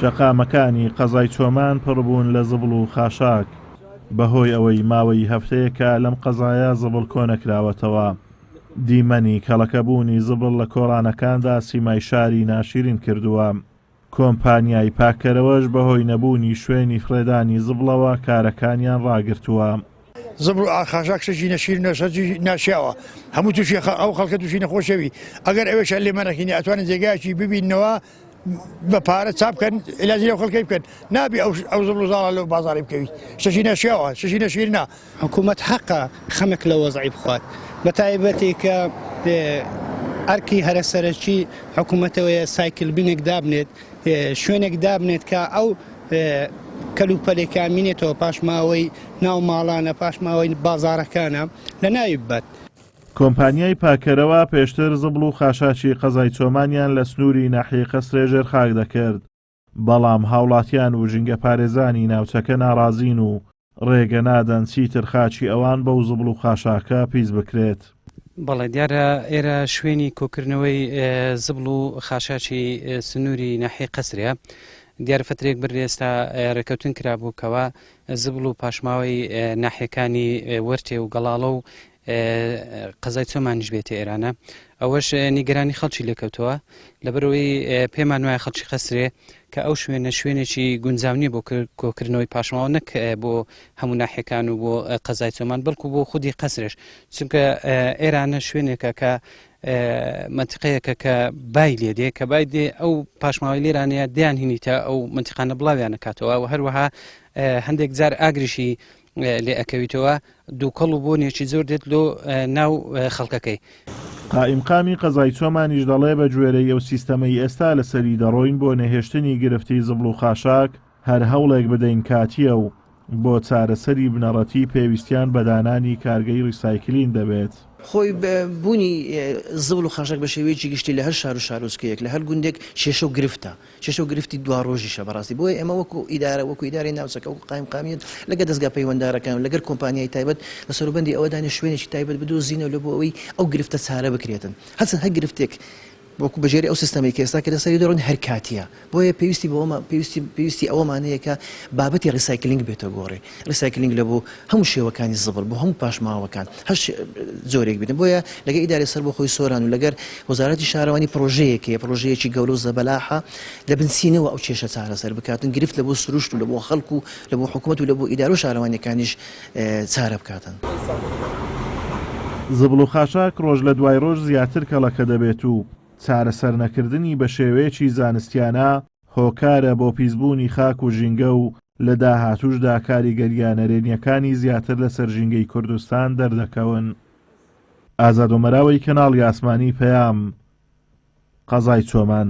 شەقامەکانی قەزای چۆمان پڕبوون لە زبڵ و خاشاک بەهۆی ئەوەی ماوەی هەفتەیەکە لەم قەزایە زبڵ کۆنەکراوەتەوە. دیمەنی کەڵەکەبوونی زبڵ لە کۆڕانەکاندا سیمای شاری ناشرین کردووە. کۆمپانیای پاکەرەوەش بەهۆی نەبوونی شوێنی فرێدانی زبڵەوە کارەکانیان ڕاگرتووە. زبڵ و خاشاک شەشی نەشیر ناشیاوە، هەموو تووشی ئەو خەڵکە تووشی نەخۆشەوی. ئەگەر ئەوێش لێ مەرەخینی ئەتوانن جێگایکی ببینەوە بە پارە چاپ بکەن، علاجی لەو خەڵکەی بکەن، نابی ئەو زبڵ و زاڵە لەو بازاڕی بکەوی. شەشی ناشیاوە، شەشی نەشیر نا. حکوومەت حەقە خەمێک لە وەزعی بخوات، بە تایبەتی کە ئەرکی هەرە سەرەکی حکوومەتەوەی سایکل بینێک دابنێت، شوێنێک دابنێت کە ئەو کەلوپەلێکا مینێتەوە پاشماوەی ناو ماڵانە، پاشماوەی بازارەکانە لە ناوی بەت. کۆمپانیای پاکەرەوە پێشتر زبڵ و خاشاکی قەزای چۆمانیان لە سنووری ناحیەی قەسرێ ژێرخاک دەکرد، بەڵام هاوڵاتیان و ژینگە پارێزانی ناوچەکە ناڕازین و ڕێگە نادەن چیتر خاچی ئەوان بەو زبڵ و خاشاکە پیس بکرێت. بەڵێ دیارە ئێرە شوێنی کۆکردنەوەی زبڵ و خاشاکی سنووری ناحیەی قەسرە. دیارە فترێک بر ئێستا ڕێکەوتن کرابوو کەوە زبڵ و پاشماوەی ناحیەکانی وەرتێ و گەڵاڵە و قەزای چۆمانیش بێتە ئێرانە. ئەوەش نیگەرانی خەڵکی لێکەوتەوە لەبەرەوەی پێمان وایە خەڵکی قەسرێ کە ئەو شوێنێکی گونجاونی بۆ کۆکردنەوەی پاشماوە نەک بۆ هەموو ناحیەکان و بۆ قەزای چۆمان بەڵکو بۆ خودی قەسرش، چونکە ئێرانە شوێنێکە کە منتیقەیەکە کە بای لێدێ کە بای دێ ئەو پاشماوەی لێرانەیە دیان هینیتە ئەو منتیقانە بڵاویان نکاتەوە و هەروەها هەندێک جار ئاگریشی لێ ئەکەویتەوە دووکەڵ و بۆنێکی زۆر دێت لۆ ناو خەڵکەکەی. قائیمقامی قەزای چۆمانیش دەڵێ بە گوێرەی ئەو سیستەمەی ئێستا لەسەری دەڕۆین بۆ نەهێشتنی گرفتی زبڵ و خاشاک هەر هەوڵێک بدەین کاتیە و بۆ چارەسەری بنەڕەتی پێویستیان بەدانانی کارگەی ڕیسایکلین دەبێت. خۆی بوونی زبڵ و خاشاک بە شێوەیەکی گشتی لە هەر شار و شارۆچکەیەک لە هەر گوندێک شێشە و گرفتە، شێشە و گرفتی دوا ڕۆژیشە بەڕاستی. بۆیە ئێمە وەکو ئیدارە وەکو ئیدارەی ناوچەکە وەکو قایمقامیت لەگەڵ دەستگا پەیوەنددارەکان و لەگەڵ کۆمپانیای تایبەت لە سەروبەندی ئەوە دانێ شوێنێکی تایبەت بدۆزینەوە لە بۆ ئەوەی ئەو گرفتە چارە بکرێتن. هەرچەند هەر گرفتێک وەکو بەژێری ئەو سیستەمی کە ئێستا کە لەسەری دەڕۆن هەر کاتیە. بۆیە پێویستی ئەوەمانەیە کە بابەتی ڕیسایکلینگ بێتە گۆڕێ. ڕیسایکلینگ لە بۆ هەموو شێوەکانی زبڵ بۆ هەموو پاشماوەکان هەر زۆرێک بێتن. بۆیە لەگەڵ ئیدارەی سەر بۆ خۆی سۆران و لەگەر وەزارەتی شارەوانی پرۆژەیەکی گەورە و زەبەلاحە لە بنچینەوە ئەو کێشە چارەسەر بکاتن، گرفت لە بۆ سروشت و لە بۆ خەڵک و لە بۆ حکوومەت و لە بۆ ئیدارە و شارەوانیەکانیش چارە بکاتن. زبڵ و خاشاک ڕۆژ لە دوای ڕۆژ زیاتر کەڵەکە دەبێت و چارەسەر نەکردنی بە شێوەیەکی زانستیانە هۆکارە بۆ پیسبوونی خاک و ژینگە و لە داهاتووشدا کاریگەریانەرێنیەکانی زیاتر لەسەر ژینگەی کوردستان دەردەکەون. ئازاد و مەراوی کەناڵی ئاسمانی پەیام، قەزای چۆمان.